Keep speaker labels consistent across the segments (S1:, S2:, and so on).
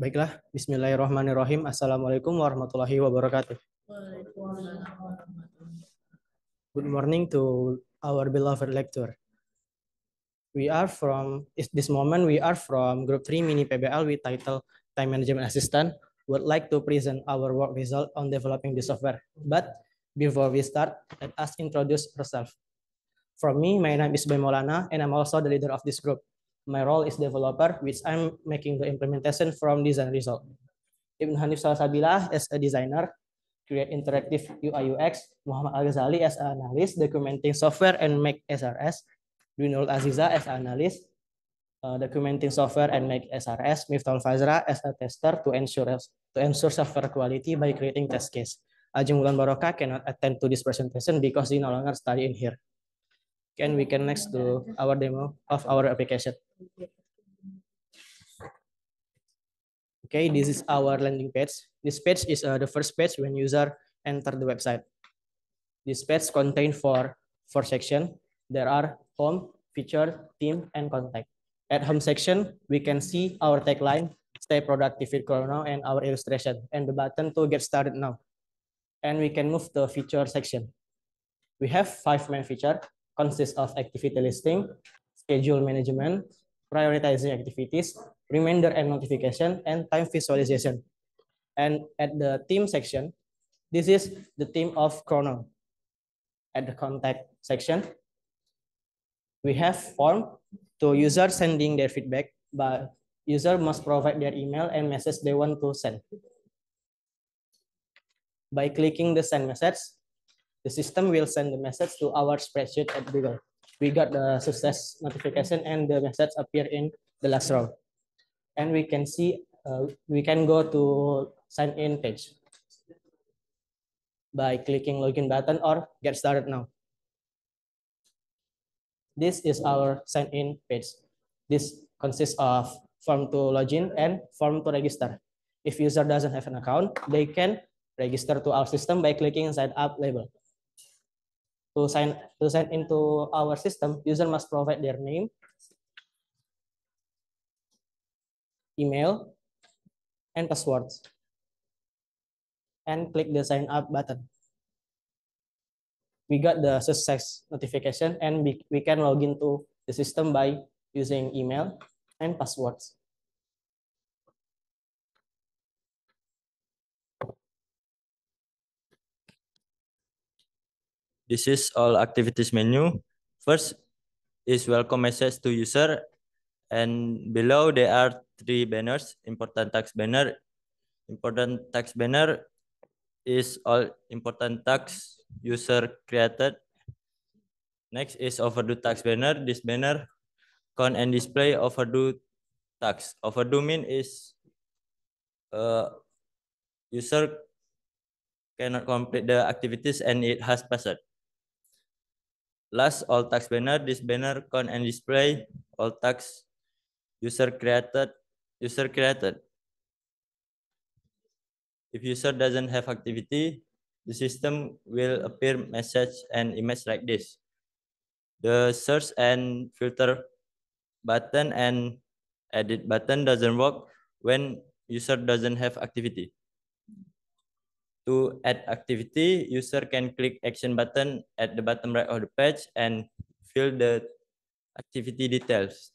S1: Baiklah, Bismillahirrahmanirrahim. Assalamualaikum warahmatullahi wabarakatuh. Good morning to our beloved lecturer. This moment we are from Group 3 Mini PBL with title Time Management Assistant. Would like to present our work result on developing the software. But before we start, let us introduce ourselves. From me, my name is Boy Maulana, and I'm also the leader of this group. My role is developer, which I'm making the implementation from design result. Ibn Hanif Salsabila as a designer, create interactive UI UX, Muhammad Al-Ghazali as an analyst, documenting software and make SRS, Dunul Aziza as an analyst, documenting software and make SRS, Miftahul Fazra as a tester to ensure software quality by creating test case. Ajeng Wulan Baroka cannot attend to this presentation because he no longer study in here. We can next to our demo of our application. Okay, this is our landing page. This page is the first page when user enter the website. This page contains four sections. There are home, feature, theme, and contact. At home section, we can see our tagline, stay productive with Chrono, and our illustration, and the button to get started now. And we can move to feature section. We have 5 main features, consist of activity listing, schedule management, prioritizing activities, reminder and notification, and time visualization. And at the theme section, this is the theme of Chrono. At the contact section, we have form to user sending their feedback, but user must provide their email and message they want to send. By clicking the send message, the system will send the message to our spreadsheet at Google. We got the success notification and the message appear in the last row. And we can see, we can go to sign in page by clicking login button or get started now. This is our sign in page. This consists of form to login and form to register. If user doesn't have an account, they can register to our system by clicking sign up label. To sign into our system, user must provide their name, email, and passwords, and click the sign up button. We got the success notification, and we can log into the system by using email and passwords.
S2: This is all activities menu. First is welcome message to user, and below there are 3 banners. Important task banner. Important task banner is all important tasks user created. Next is overdue task banner. This banner count and display overdue tasks. Overdue mean is user cannot complete the activities and it has passed. Last, all task banner. This banner count and display all tasks user created. If user doesn't have activity, the system will appear message and image like this. The search and filter button and edit button doesn't work when user doesn't have activity. To add activity, user can click action button at the bottom right of the page and fill the activity details.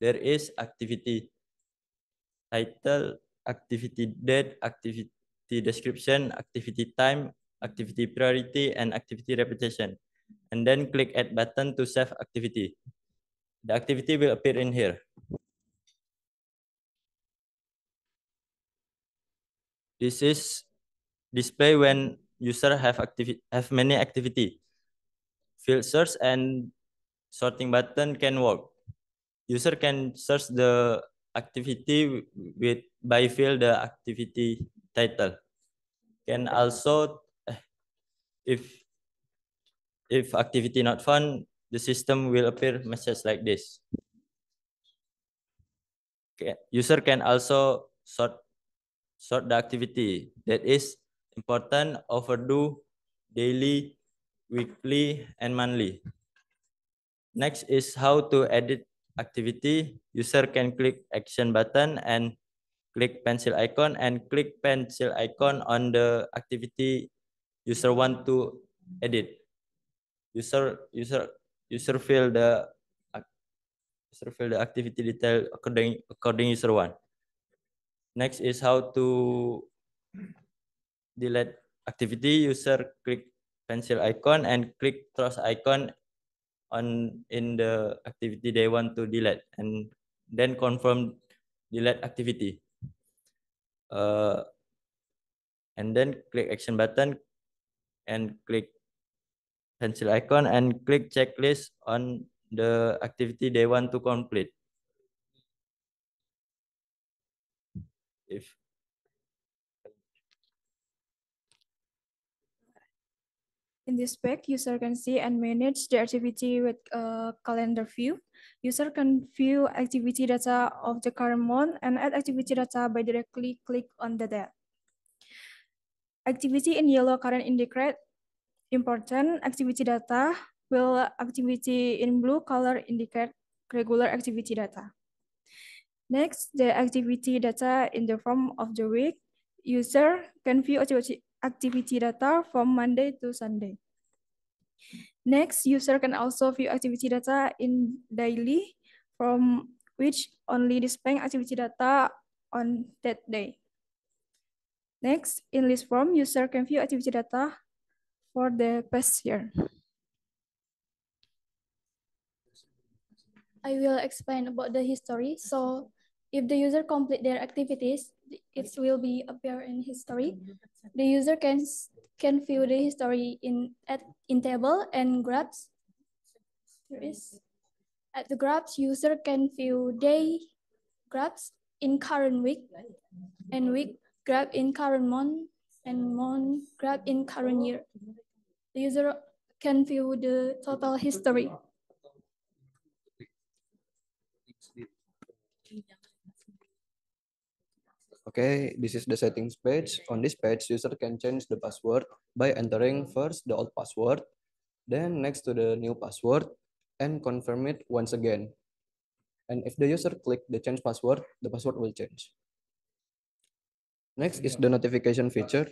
S2: There is activity title, activity date, activity description, activity time, activity priority, and activity repetition. And then click add button to save activity. The activity will appear in here. This is display when user have many activity. Field search and sorting button can work. User can search the activity by field the activity title. Can also, if activity not found, the system will appear message like this. Okay. User can also sort the activity that is important, overdue, daily, weekly, and monthly. Next is how to edit activity. User can click action button and click pencil icon and click pencil icon on the activity user want to edit. User fill the activity detail according user want. Next is how to delete activity. User click pencil icon and click cross icon in the activity they want to delete, and then confirm delete activity. And then click action button and click pencil icon and click checklist on the activity they want to complete. If
S3: In this spec, user can see and manage the activity with a calendar view. User can view activity data of the current month and add activity data by directly click on the date. Activity in yellow current indicate important activity data, while activity in blue color indicate regular activity data. Next, the activity data in the form of the week. User can view activity data from Monday to Sunday. Next, user can also view activity data in daily, from which only displaying activity data on that day. Next, in list form, user can view activity data for the past year. I will explain about the history. So if the user complete their activities, it will be appear in history. The user can view the history in table and graphs. There is at the graphs, user can view day graphs in current week and week graph in current month and month graph in current year. The user can view the total history.
S4: Okay, this is the settings page. On this page, user can change the password by entering first the old password, then next to the new password, and confirm it once again. And if the user click the change password, the password will change. Next is the notification feature.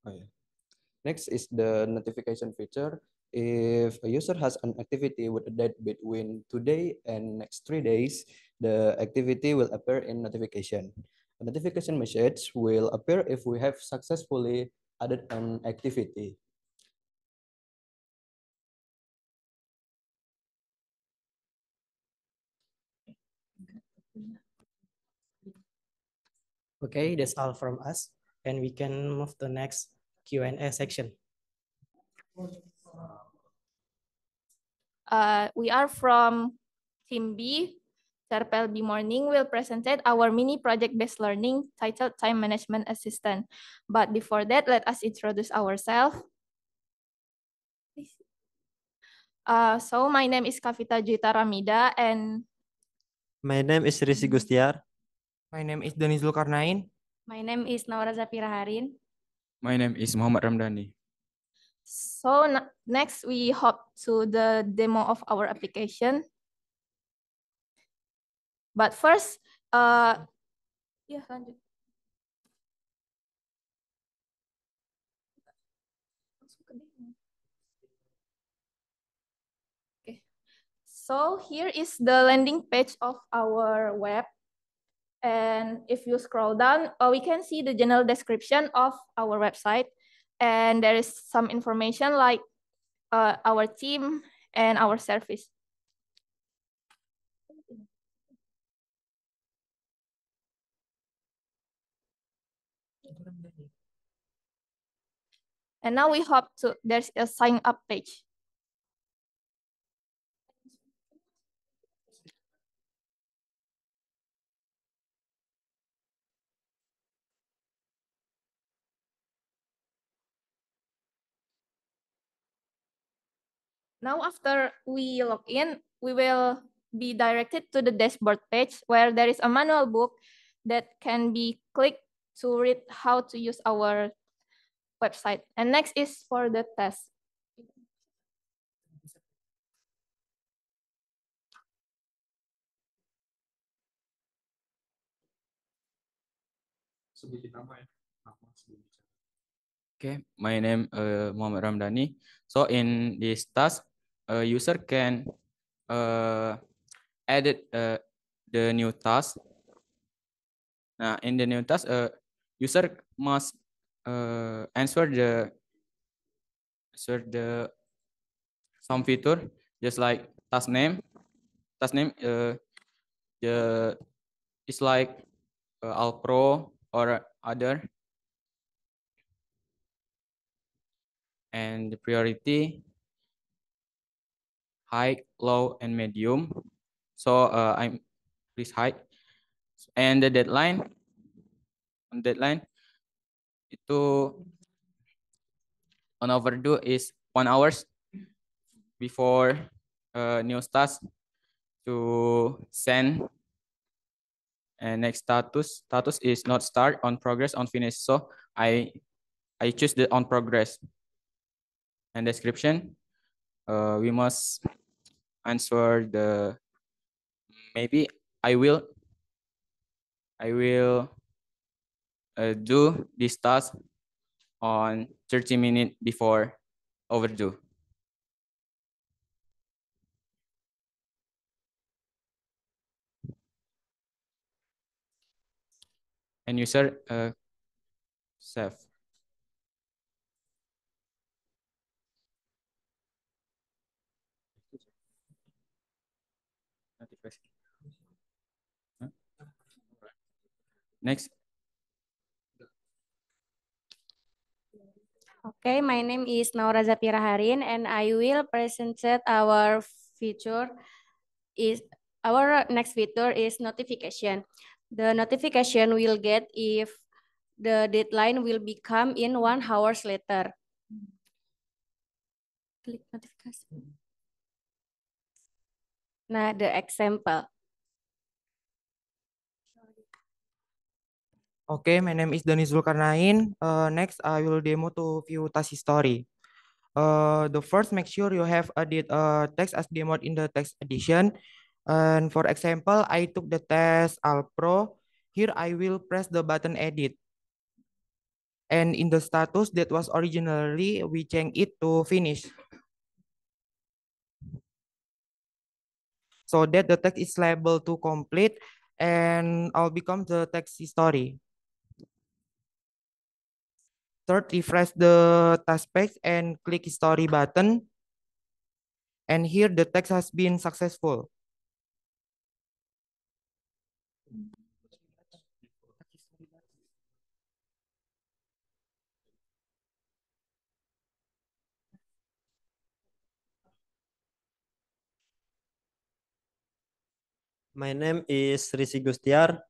S4: Oh, yeah. Next is the notification feature. If a user has an activity with a date between today and next 3 days, the activity will appear in notification. A notification message will appear if we have successfully added an activity.
S1: Okay, that's all from us, and we can move to the next Q&A section.
S5: We are from Team B. Terpel B Morning will present our mini project-based learning titled Time Management Assistant. But before that, let us introduce ourselves. So my name is Kavita Juita Ramida, and
S6: my name is Risi Gustiar.
S7: My name is Doni Zulkarnain.
S8: My name is Naura Zafira Harin.
S9: My name is Muhammad Ramdhani.
S5: So next we hop to the demo of our application. But first, ya lanjut. Okay. So here is the landing page of our web. And if you scroll down, we can see the general description of our website. And there is some information like our team and our service. And now we hop to, there's a sign up page. Now after we log in, we will be directed to the dashboard page where there is a manual book that can be clicked to read how to use our website. And next is for the test.
S9: Okay, my name Muhammad Ramdhani. So in this task, a user can edit the new task. Now in the new task, user must answer the some feature just like task name. Task name the is like Alpro or other, and the priority high, low, and medium. So I'm please high, and the deadline itu on overdue is 1 hours before new task to send. And next status is not start, on progress, on finish. So I choose the on progress. And description, we must answer the maybe I will do this task on 30 minutes before overdue. And user save. Next.
S8: Okay, my name is Naura Zapira Harin, and I will present our feature is our next feature is notification. The notification will get if the deadline will become in 1 hour later. Klik notifikasi. Nah, the example.
S7: Okay, my name is Dani Zulkarnain. Next, I will demo to view task history. The first, make sure you have added text as demoed in the text edition. And for example, I took the test Alpro. Here, I will press the button edit. And in the status that was originally, we change it to finish, so that the text is labeled to complete and all become the text history. Third, refresh the task page and click history button. And here the text has been successful.
S6: My name is Risi Gustiar.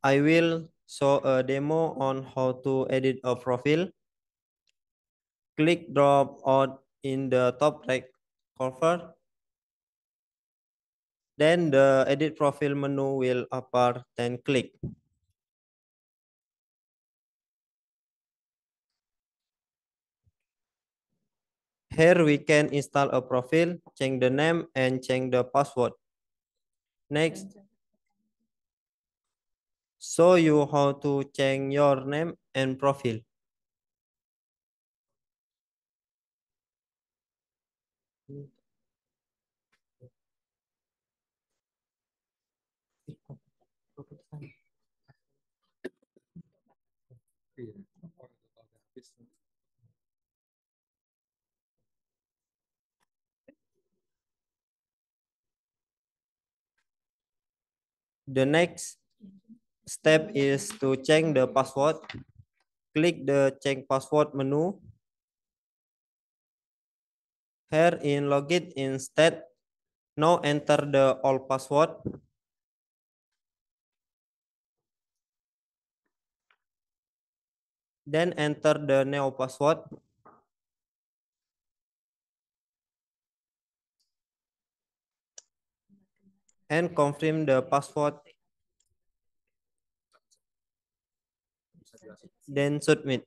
S6: I will show a demo on how to edit a profile. Click drop out in the top right corner. Then the edit profile menu will appear, then click. Here we can install a profile, change the name, and change the password. Next, show you how to change your name and profile. The next step is to change the password. Click the change password menu. Here in login instead, now enter the old password. Then enter the new password. And confirm the password. Then submit.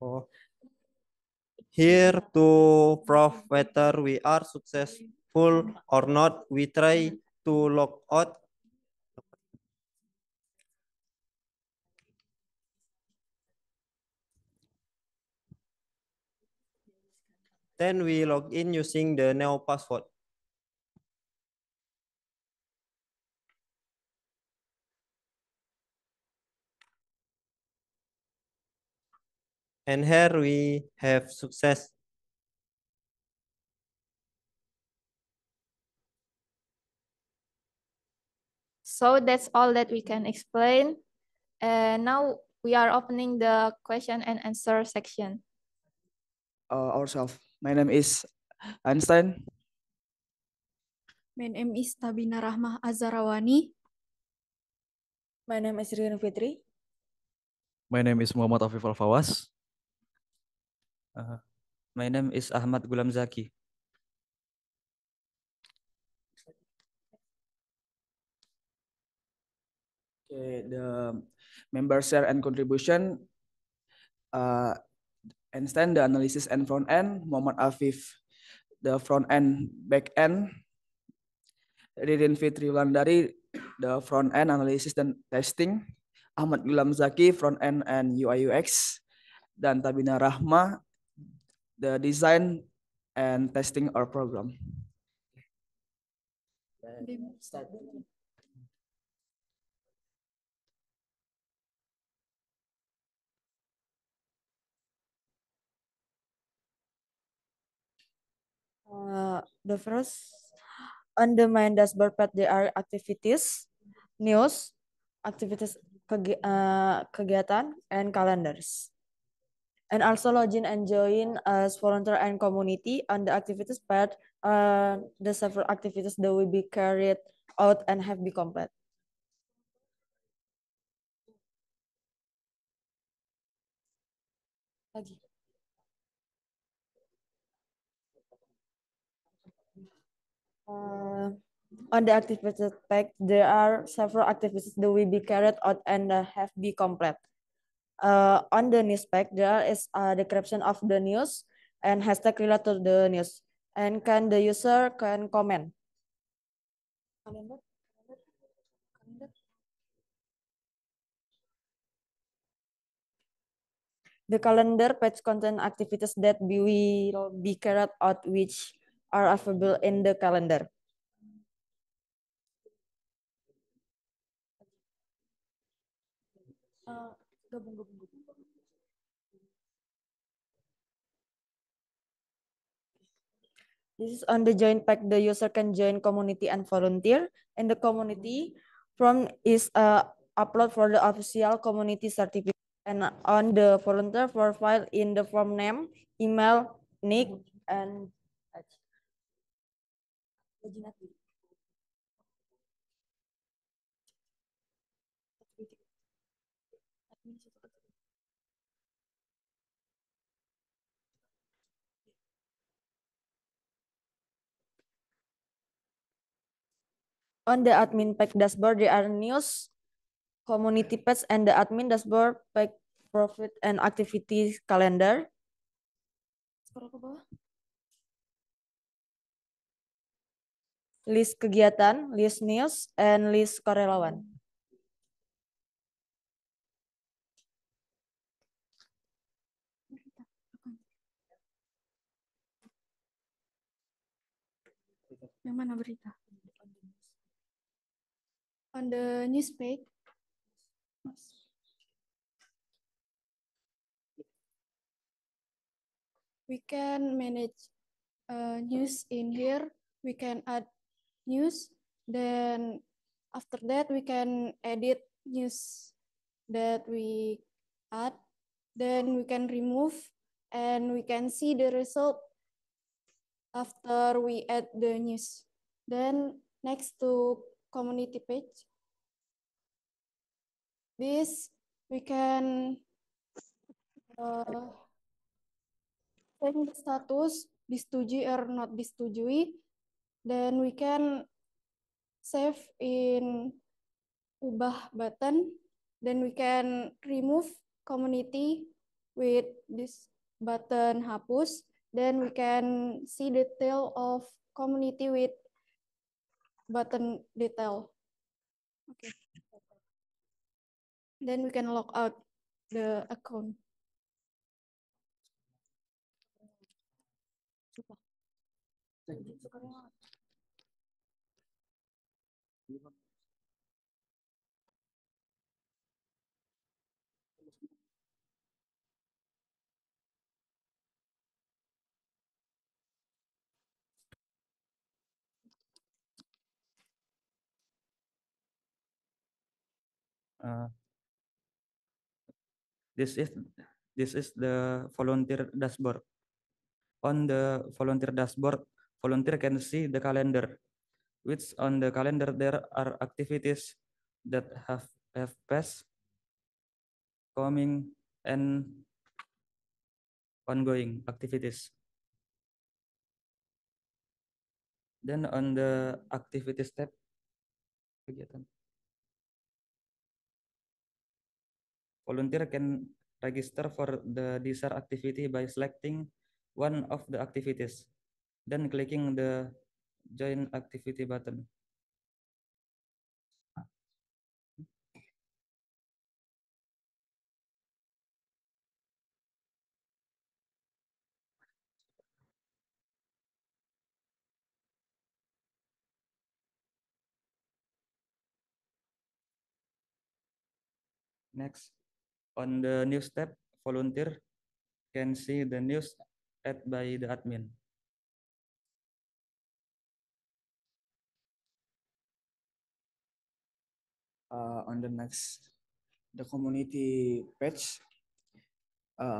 S6: Oh. Here to prove whether we are successful or not, we try to log out. Then we log in using the new password. And here we have success.
S5: So that's all that we can explain. And now we are opening the question and answer section.
S10: Ourselves. My name is Einstein.
S3: My name is Tabina Rahmah Azarawani.
S11: My name is Ririn Fitri.
S12: My name is Muhammad Afif Al-Fawas.
S13: My name is Ahmad Gulam Zaki.
S10: Okay, the member share and contribution. Einstein, the analysis and front end. Muhammad Afif, the front end, back end. Ririn Fitri Wulandari, the front end analysis dan testing. Ahmad Gulam Zaki, front end and UI UX. Dan Tabina Rahma, the design and testing our program.
S11: The first on the main dashboard page there are activities, news, activities kegiatan, and calendars. And also login and join as volunteer and community on the activities page. The several activities that will be carried out and have be complete. Lagi. On the activities page, there are several activities that will be carried out and have be complete. On the news page, there is a description of the news and hashtag related to the news. And can the user can comment. The calendar page contain activities that will be carried out which are available in the calendar. This is on the join pack. The user can join community and volunteer. In the community, form is upload for the official community certificate. And on the volunteer profile in the form name, email, nick, and on the admin pack dashboard, there are news, community page, and the admin dashboard pack profit and activity calendar. List kegiatan, list news, and list karyawan.
S3: Yang mana berita? On the news page. We can manage news in here. We can add news. Then after that, we can edit news that we add. Then we can remove and we can see the result after we add the news. Then next to community page, this we can check the status disetujui or not disetujui. Then we can save in ubah button. Then we can remove community with this button hapus, then we can see detail of community with button detail. Okay. Then we can log out the account.
S13: Uh, this is the volunteer dashboard. On the volunteer dashboard, volunteer can see the calendar, which on the calendar there are activities that have passed, coming, and ongoing activities. Then on the activities tab, kegiatan, volunteer can register for the desired activity by selecting one of the activities, then clicking the join activity button. Next, on the news tab, volunteer can see the news added by the admin.
S10: On the next, the community page,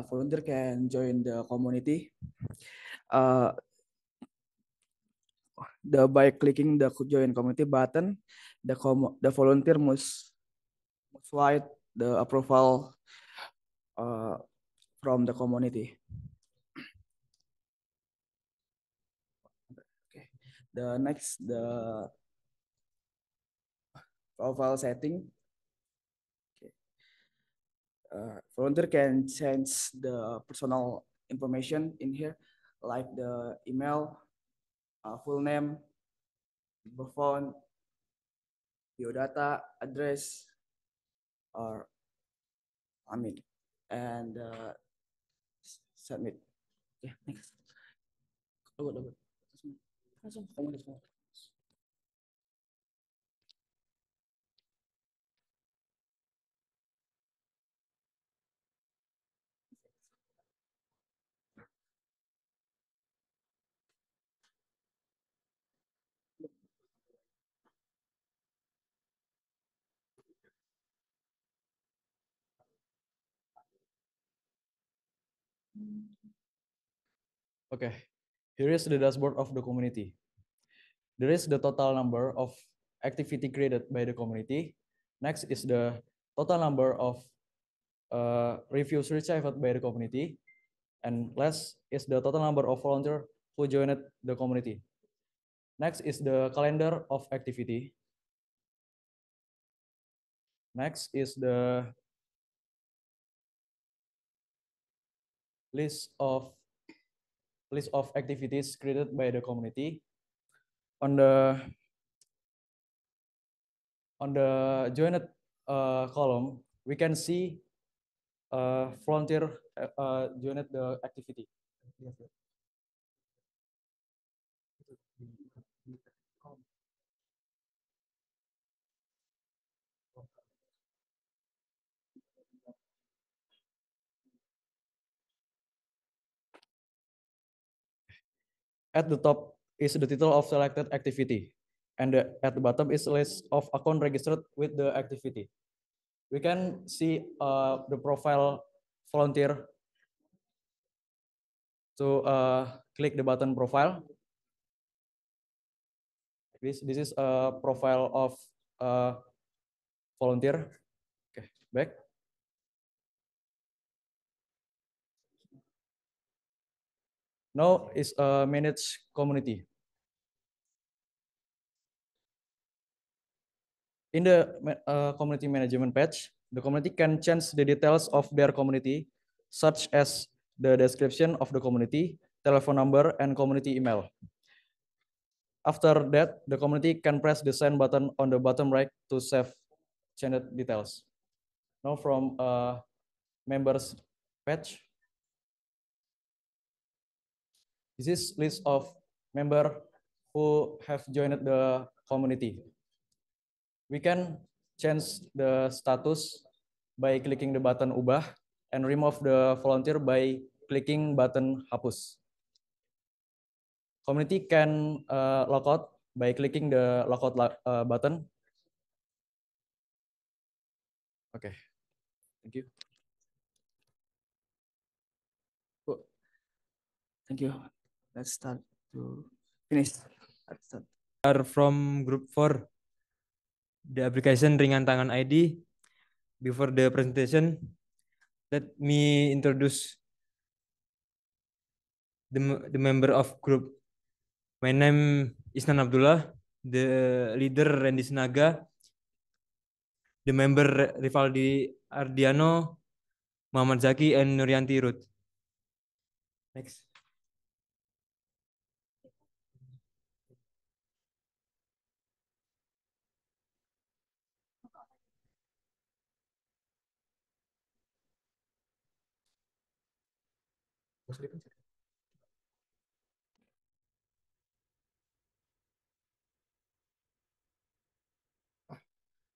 S10: volunteer can join the community. By clicking the join community button, the volunteer must write the approval from the community. Okay. The next, the profile setting. Okay. Volunteer can change the personal information in here, like the email, full name, phone, biodata, address, or and submit. Okay, next.
S12: Okay, here is the dashboard of the community. There is the total number of activity created by the community. Next is the total number of reviews received by the community. And last is the total number of volunteers who joined the community. Next is the calendar of activity. Next is the list of activities created by the community. On the joined column, we can see volunteer joined the activity. At the top is the title of selected activity, and at the bottom is a list of account registered with the activity. We can see the profile volunteer. So click the button profile. This is a profile of volunteer. Okay, back. Now is a manage community. In the community management page, the community can change the details of their community, such as the description of the community, telephone number, and community email. After that, the community can press the send button on the bottom right to save changed details. Now from members page. This is list of member who have joined the community. We can change the status by clicking the button ubah and remove the volunteer by clicking button hapus. Community can log out by clicking the logout button. Okay, thank you.
S10: Thank you. Let's start to finish. Let's start.
S7: Are from group 4, the application Ringan Tangan ID. Before the presentation, let me introduce the member of group. My name is Nan Abdullah, the leader Randy Sinaga, the member Rivaldi Ardiano, Muhammad Zaki, and Nuryanti Ruth. Next.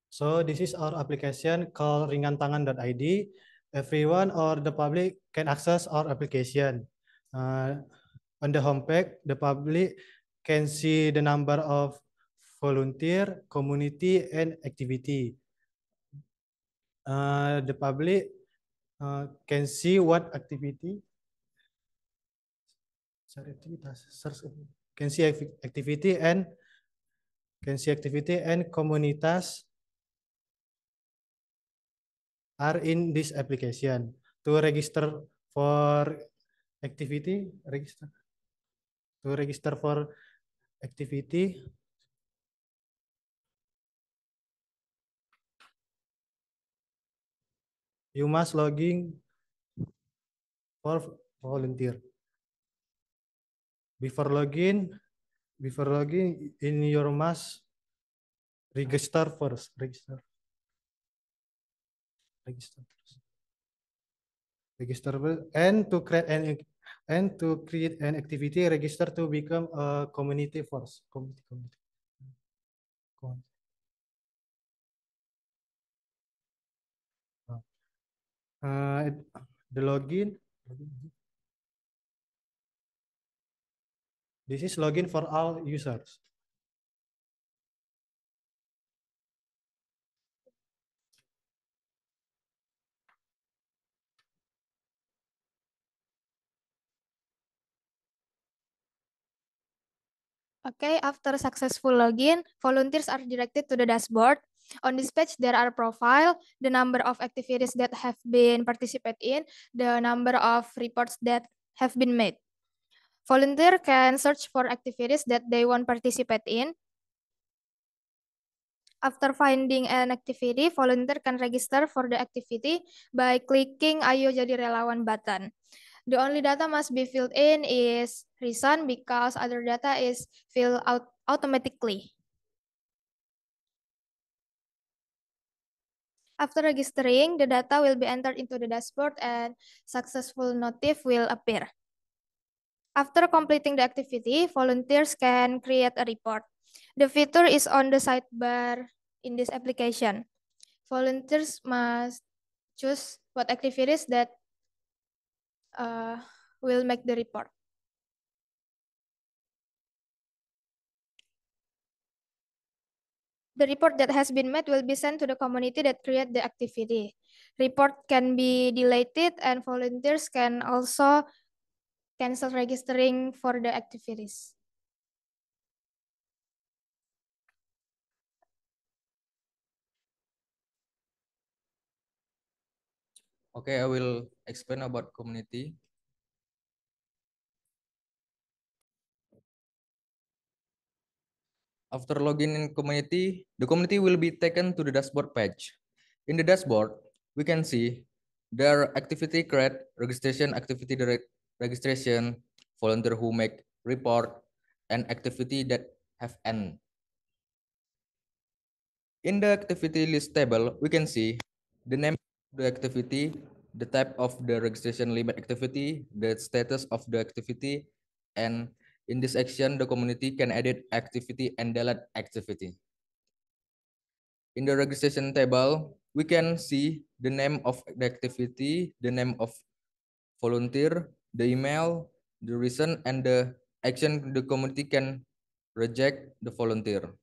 S14: So this is our application called ringantangan.id. Everyone or the public can access our application. On the homepage, the public can see the number of volunteer, community, and activity. The public can see what activity, can see activity and komunitas are in this application. To register for activity, you must login for volunteer. Before login, in your must register first. Register first. And to create an activity, register to become a community first. The login. This is login for all users.
S5: Okay, after successful login, volunteers are directed to the dashboard. On this page, there are profile, the number of activities that have been participated in, the number of reports that have been made. Volunteer can search for activities that they want to participate in. After finding an activity, volunteer can register for the activity by clicking Ayo Jadi Relawan button. The only data must be filled in is reason because other data is filled out automatically. After registering, the data will be entered into the dashboard and successful notif will appear. After completing the activity, volunteers can create a report. The feature is on the sidebar in this application. Volunteers must choose what activities that will make the report. The report that has been made will be sent to the community that create the activity. Report can be deleted and volunteers can also cancel registering for the activities.
S15: Okay, I will explain about community. After login in community, the community will be taken to the dashboard page. In the dashboard, we can see Their activity create registration, activity registration, volunteer who make report, and activity that have end. In the activity list table, we can see the name of the activity, the type of the registration limit activity, the status of the activity, and in this section, the community can edit activity and delete activity. In the registration table, we can see the name of the activity, the name of volunteer, the email, the reason, and the action the community can reject the volunteer.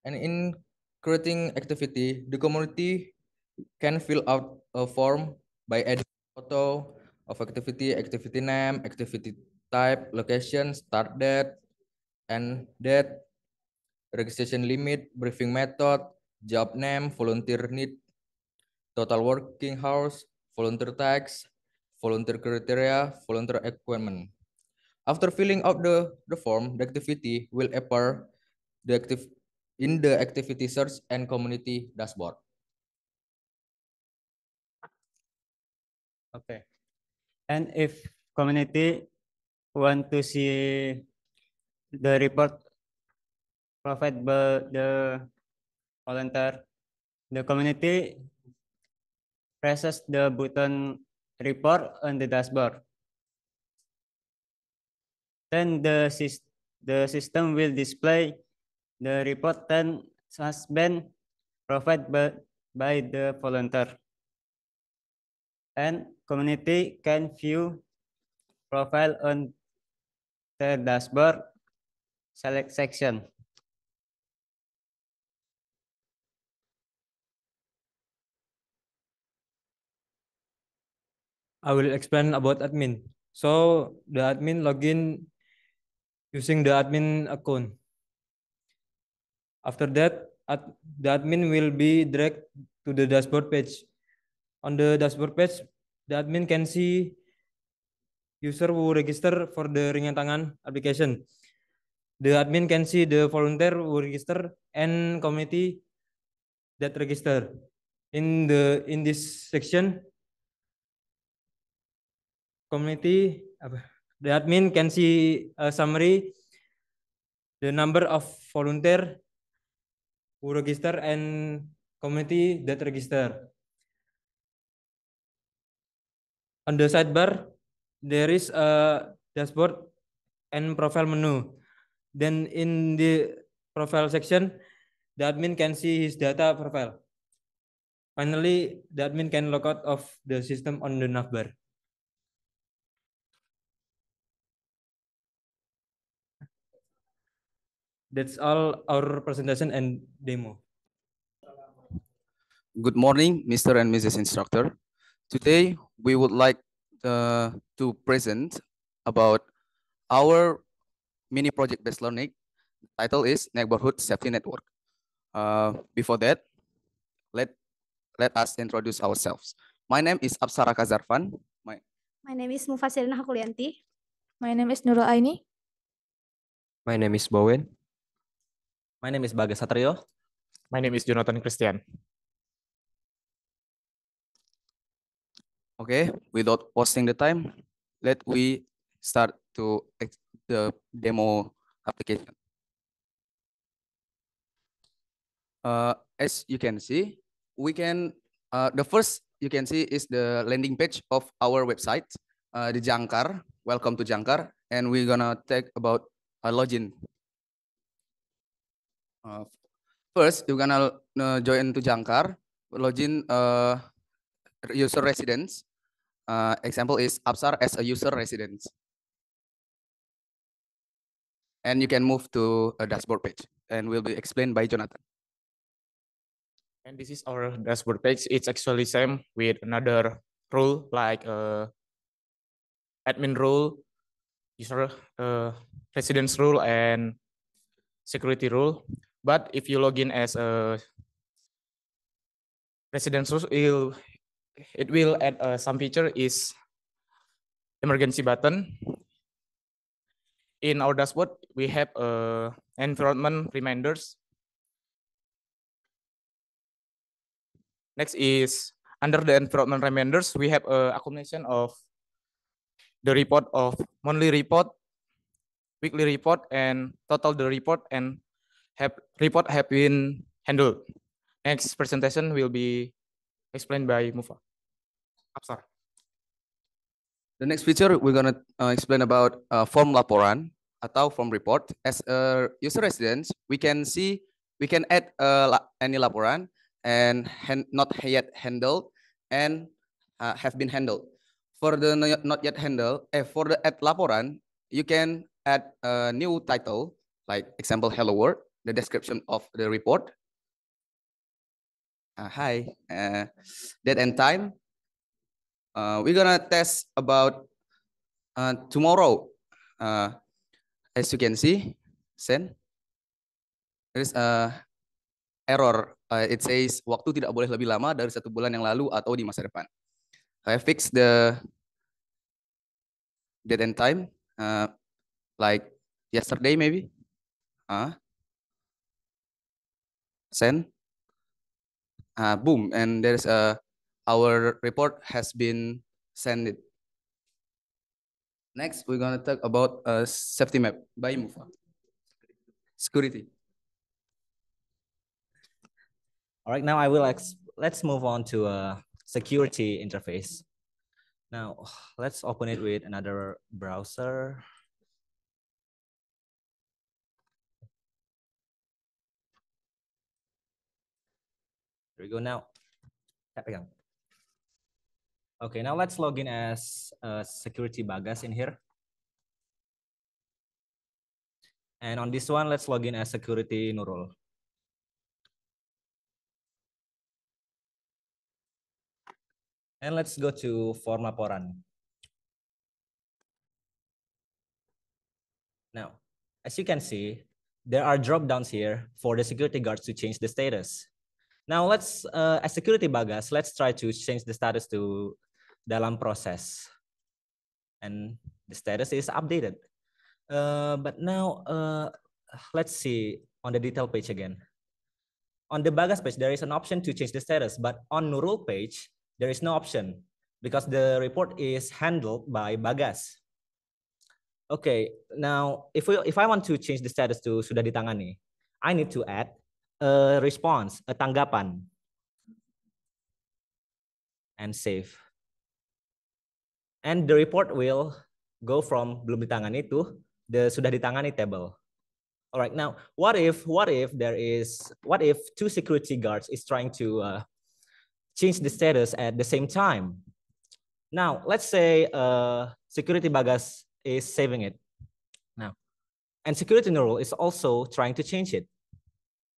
S15: And in creating activity, the community can fill out a form by adding photo of activity, activity name, activity type, location, start date, and date, registration limit, briefing method, job name, volunteer need, total working hours, volunteer tax, volunteer criteria, volunteer equipment. After filling out the form, the activity will appear in the activity search and community dashboard.
S16: Okay. And if community want to see the report provided by the volunteer, the community presses the button report on the dashboard. Then the system will display the report that has been provided by the volunteer. And community can view profile on the dashboard select section.
S17: I will explain about admin. So the admin login using the admin account. After that, the admin will be dragged to the dashboard page. On the dashboard page, the admin can see user who register for the Ringan Tangan application. The admin can see the volunteer who register and community that register. In this section, community, the admin can see a summary, the number of volunteer who register and community that register. On the sidebar, there is a dashboard and profile menu. Then in the profile section, the admin can see his data profile. Finally, the admin can log out of the system on the navbar. That's all our presentation and demo.
S18: Good morning, Mr. and Mrs. Instructor. Today, we would like to present about our mini project-based learning. Title is Neighborhood Safety Network. Before that, let us introduce ourselves. My name is Apsara Kazarfan.
S19: My name is Mufasirina Hakulianti.
S3: My name is Nurul Aini.
S20: My name is Bowen.
S21: My name is Bagas Satrio.
S22: My name is Jonathan Christian.
S18: Okay, without wasting the time, let we start to the demo application. As you can see, we can the first you can see is the landing page of our website, the Jangkar. Welcome to Jangkar, and we're gonna talk about a login. First, you're gonna join to Jangkar, login user residence. Example is Apsar as a user residence. And you can move to a dashboard page and will be explained by Jonathan.
S22: And this is our dashboard page. It's actually same with another rule like admin rule, user residence rule, and security rule. But if you log in as a residence rule, it will add some feature is emergency button. In our dashboard, we have environment reminders. Next is under the environment reminders, we have a accumulation of the report of monthly report, weekly report, and total the report and report have been handled. Next presentation will be explained by Mufa. Absar.
S18: The next feature we're gonna explain about form laporan atau form report. As a user resident, we can add any laporan and not yet handled and have been handled. For the not yet handled, for the add laporan, you can add a new title, like example, hello world, the description of the report. Hi, date and time. We're gonna test about tomorrow. As you can see, there is a error. It says waktu tidak boleh lebih lama dari 1 bulan yang lalu atau di masa depan. I fix the date and time, like yesterday maybe. Send. Boom, and there's our report has been sent. Next, we're gonna talk about safety map by Mufa. Security.
S2: All right, now let's move on to a security interface. Now, let's open it with another browser. Here we go now. Okay, now let's log in as security Bagas in here. And on this one, let's log in as security Nurul. And let's go to form laporan. Now, as you can see, there are drop downs here for the security guards to change the status. Now let's, as security Bagas, let's try to change the status to dalam proses. And the status is updated. But now, let's see on the detail page again. On the Bagas page, there is an option to change the status, but on Nurul page, there is no option because the report is handled by Bagas. Okay, now if I want to change the status to sudah ditangani, I need to add a response, a tanggapan, and save. And the report will go from belum ditangani to the sudah ditangani table. All right, now what if 2 security guards is trying to change the status at the same time? Now let's say security Bagas is saving it now, and security Nurul is also trying to change it.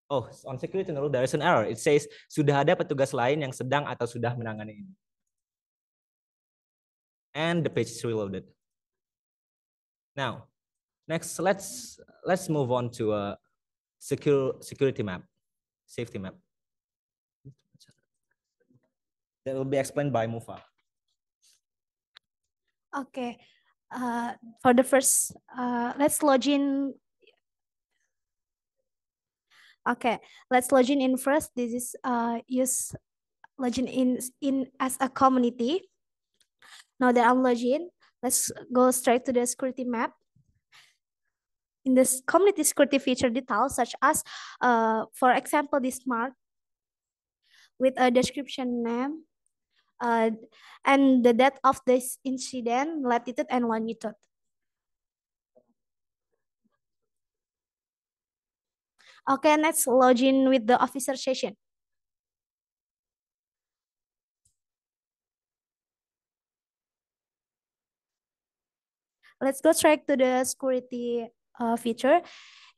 S2: Oh, on security Nurul there is an error. It says sudah ada petugas lain yang sedang atau sudah menangani ini. And the page is reloaded. Now, next let's move on to a security map, safety map. That will be explained by Mufa.
S19: Okay, for the first, let's log in. Okay, let's log in first. This is use login in as a community. Now that I'm logged in, let's go straight to the security map. In this community security feature details, such as, for example, this mark with a description name, and the date of this incident, latitude and longitude. Okay, let's log in with the officer session. Let's go straight to the security feature.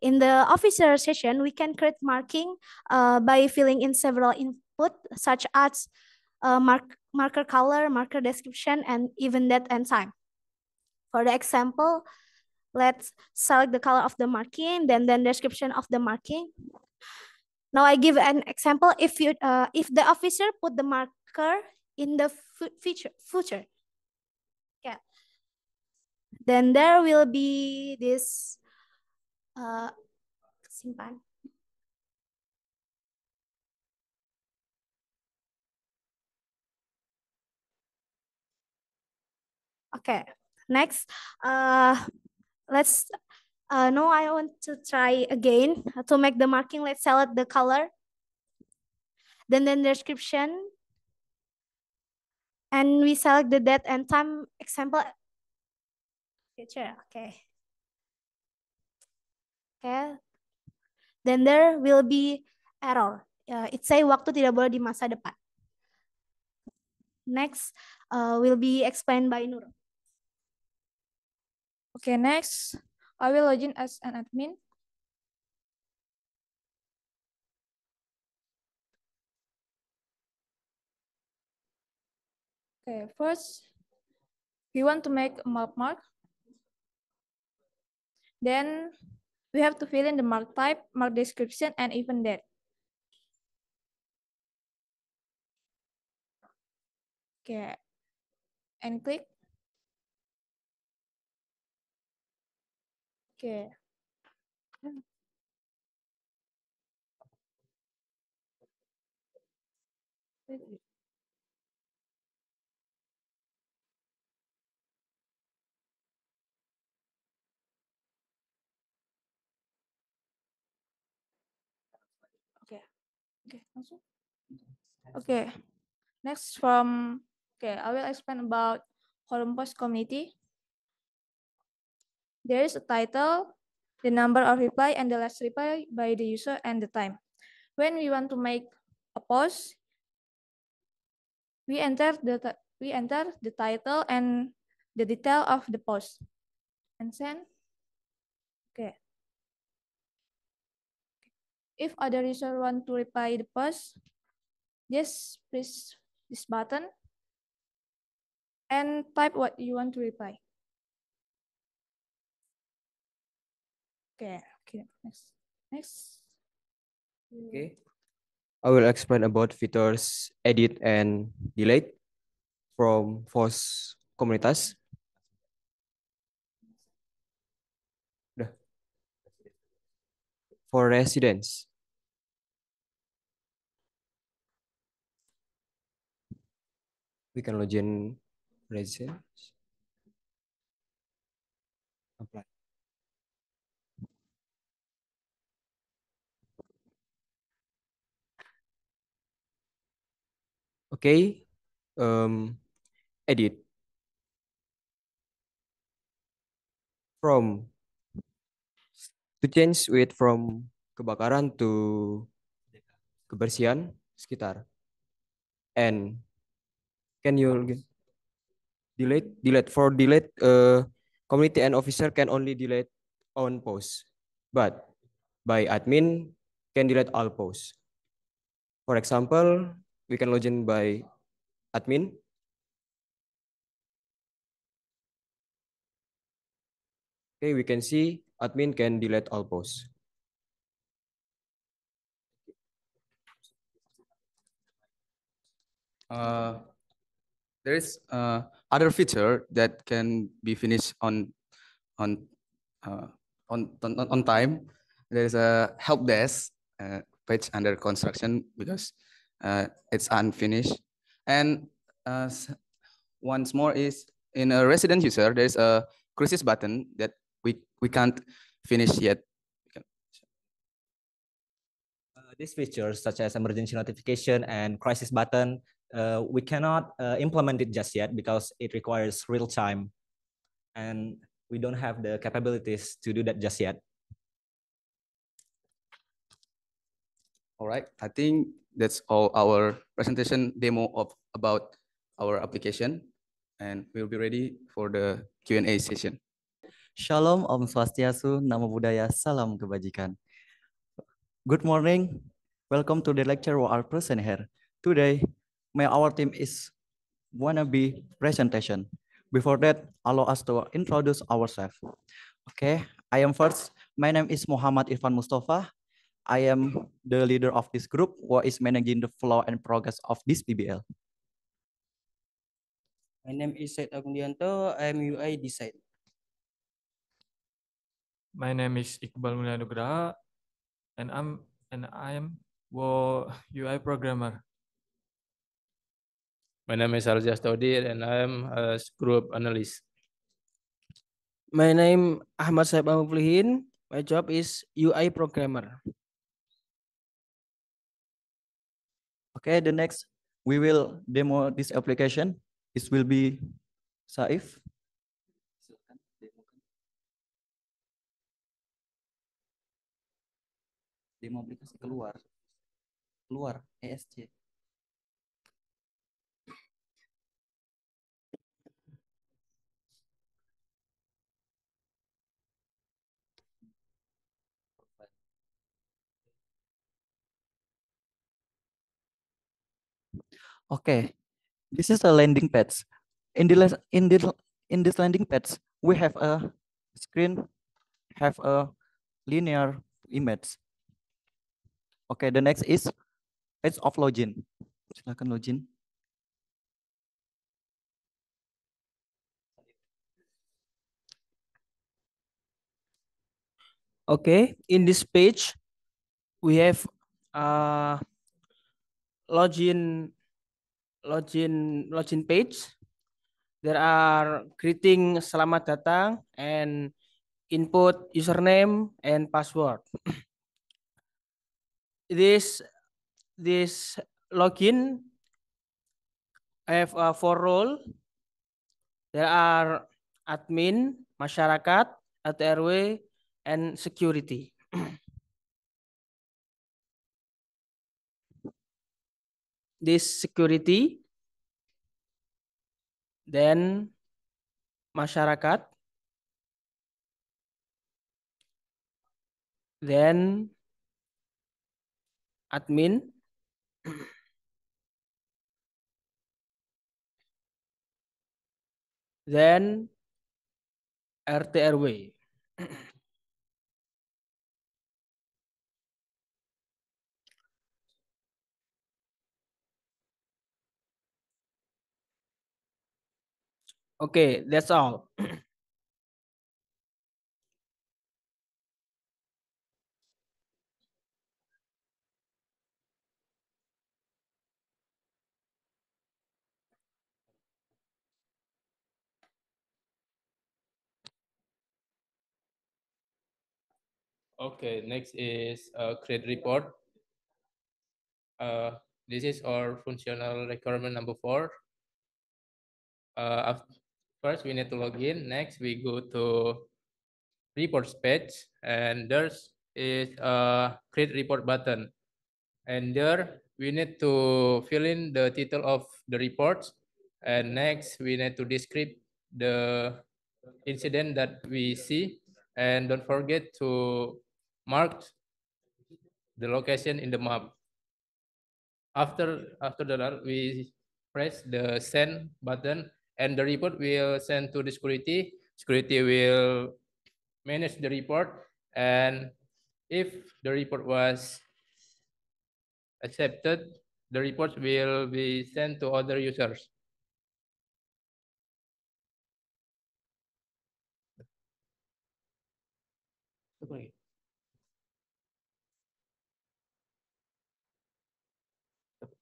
S19: In the officer session, we can create marking by filling in several input, such as marker color, marker description, and even date and time. For the example, let's select the color of the marking, then description of the marking. Now I give an example. If the officer put the marker in the footer, yeah, then there will be this simpan. Okay, next, let's, now I want to try again to make the marking. Let's select the color, then description, and we select the date and time example. Future, okay. Okay, then there will be error. It say waktu tidak boleh di masa depan. Next will be explained by Nur.
S3: Okay, next, I will login as an admin. Okay, first, we want to make a mark. Then we have to fill in the mark type, mark description, and even date. Okay, and click. Okay. Okay. Okay, langsung. Okay. Next I will explain about column post community. There is a title, the number of reply, and the last reply by the user and the time. When we want to make a post, we enter the title and the detail of the post and send. Okay. If other user want to reply the post, just press this button and type what you want to reply. Okay, next.
S20: Okay. I will explain about features edit and delete from FOSS Komunitas. For residents. We can login residents. Apply. Okay, edit. From to change with from kebakaran to kebersihan sekitar. And can you delete for delete community and officer can only delete on post, but by admin can delete all posts. For example, we can login by admin. Okay, we can see admin can delete all posts.
S18: There is other feature that can be finished on time. There is a help desk page under construction because it's unfinished. And once more is in a resident user, there is a crisis button that we can't finish yet.
S2: These features such as emergency notification and crisis button, we cannot implement it just yet because it requires real time and we don't have the capabilities to do that just yet.
S18: All right, I think that's all our presentation demo about our application, and we'll be ready for the Q&A session.
S1: Shalom, Om Swastiastu, Namo Buddhaya, Salam Kebajikan. Good morning, welcome to the lecture we are present here. Today, our team is wanna be presentation. Before that, allow us to introduce ourselves. Okay, I am first. My name is Muhammad Irfan Mustafa. I am the leader of this group who is managing the flow and progress of this PBL.
S4: My name is Said Agundianto. I am UI Design.
S23: My name is Iqbal Mulyanugraha, and I am UI programmer.
S24: My name is Arjas Taudir, and I am a group analyst.
S4: My name Ahmad Saib Amuflihin. My job is UI programmer.
S1: Okay, the next we will demo this application. This will be Saif. Demo aplikasi keluar ESC. Okay, this is a landing page. In this landing page, we have a screen, have a linear image. Okay, the next is page of login. Silakan login.
S4: Okay, in this page, we have login page. There are greeting selamat datang and input username and password. This login have 4 role. There are admin, masyarakat, RT/RW, and security. This security, then masyarakat, then admin, then RT/RW. Okay, that's all.
S22: Okay, next is create report. This is our functional requirement number 4. First, we need to log in. Next, we go to reports page, and there's is a create report button. And there, we need to fill in the title of the reports. And next, we need to describe the incident that we see. And don't forget to mark the location in the map. After that, we press the send button, and the report will send to the security. Security will manage the report, and if the report was accepted, the report will be sent to other users.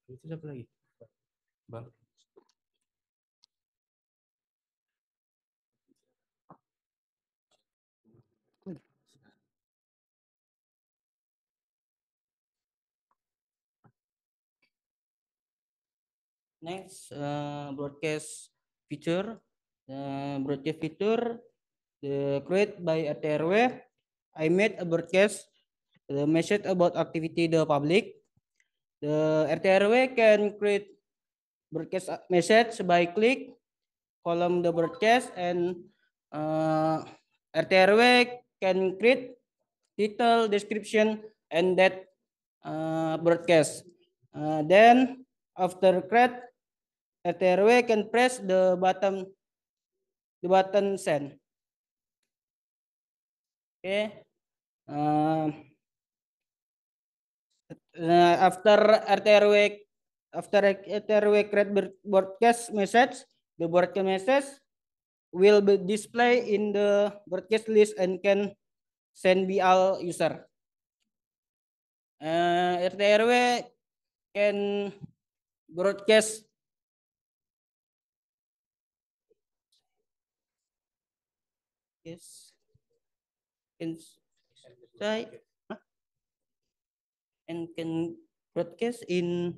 S22: Itu siapa lagi? Bang.
S4: Next, broadcast feature. Broadcast feature, create by RT/RW. I made a broadcast, the message about activity the public. The RT/RW can create broadcast message by click column the broadcast, and RT/RW can create title, description, and that broadcast. Then after create, RT/RW can press the button send. Okay. After RT/RW create broadcast message, the broadcast message will be displayed in the broadcast list and can send be all user. RT/RW can broadcast broadcast inside and can broadcast in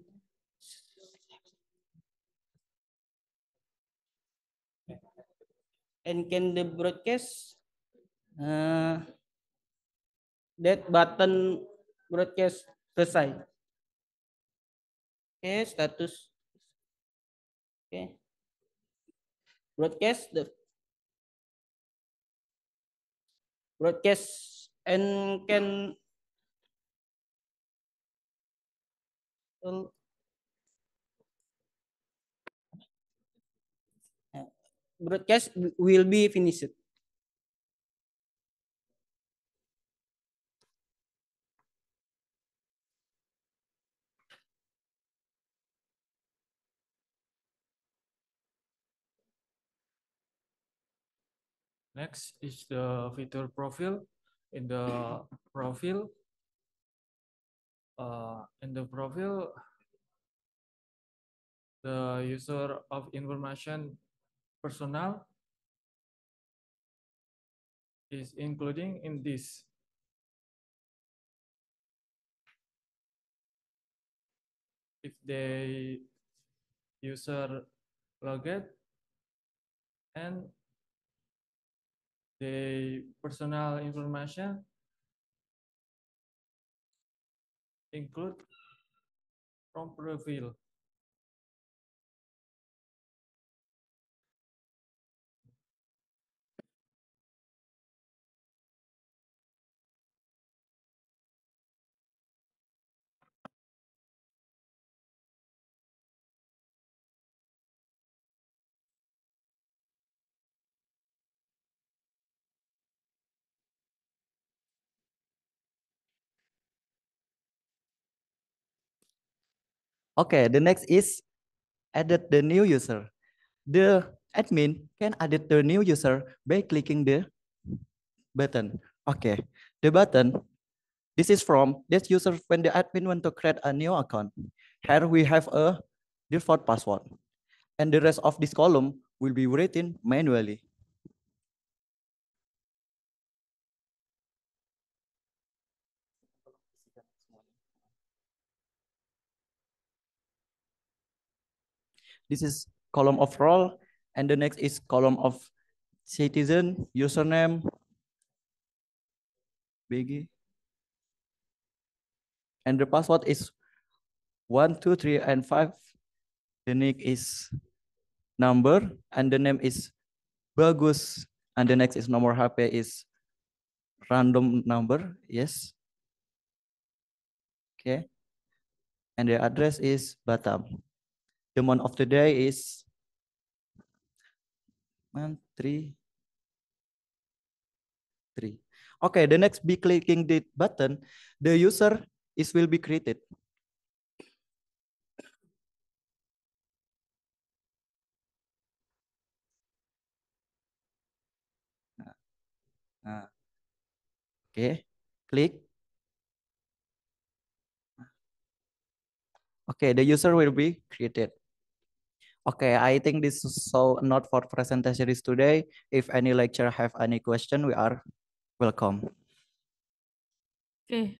S4: and can the broadcast that button broadcast selesai. Okay, status. Okay. Broadcast and can broadcast will be finished.
S23: Next is the feature profile. In the profile, the user of information personal is including in this. If the user logged and the personal information include from profile.
S1: Okay, the next is added the new user. The admin can add the new user by clicking the button. Okay, the button, this is from this user when the admin want to create a new account. Here we have a default password, and the rest of this column will be written manually. This is column of role, and the next is column of citizen, username, BG, and the password is 1, 2, 3, and 5. The nick is number, and the name is Bagus, and the next is nomor HP is random number, yes. Okay, and the address is Batam. The month of the day is 3. Okay, the next be clicking the button, the user will be created. Okay, click. Okay, the user will be created. Okay, I think this is so not for presentation is today. If any lecturer have any question, we are welcome.
S3: Okay.